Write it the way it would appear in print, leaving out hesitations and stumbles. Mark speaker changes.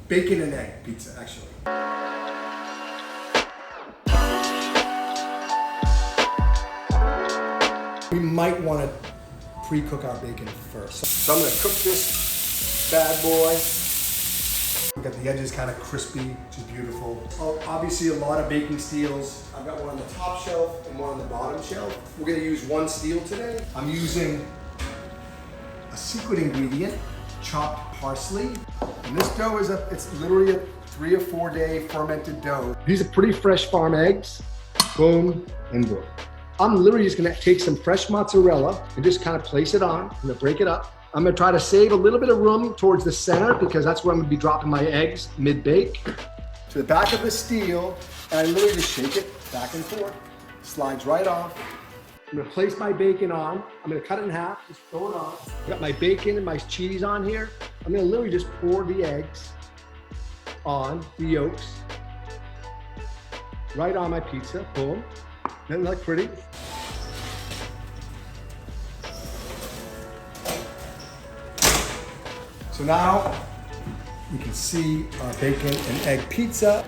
Speaker 1: bacon and egg pizza, actually. We might want to pre-cook our bacon first. So I'm going to cook this bad boy. We've got the edges kind of crispy, which is beautiful. Oh, obviously a lot of baking steels. I've got one on the top shelf and one on the bottom shelf. We're going to use one steel today. I'm using a secret ingredient, chopped parsley. And this dough is it's literally a 3 or 4 day fermented dough. These are pretty fresh farm eggs. Boom and boom. I'm literally just gonna take some fresh mozzarella and just kind of place it on. I'm gonna break it up. I'm gonna try to save a little bit of room towards the center because that's where I'm gonna be dropping my eggs mid-bake. To the back of the steel, and I literally just shake it back and forth. Slides right off. I'm gonna place my bacon on. I'm gonna cut it in half, just throw it on. I got my bacon and my cheese on here. I'm gonna literally just pour the eggs on, the yolks, right on my pizza, boom. Doesn't that look pretty? So now you can see our bacon and egg pizza.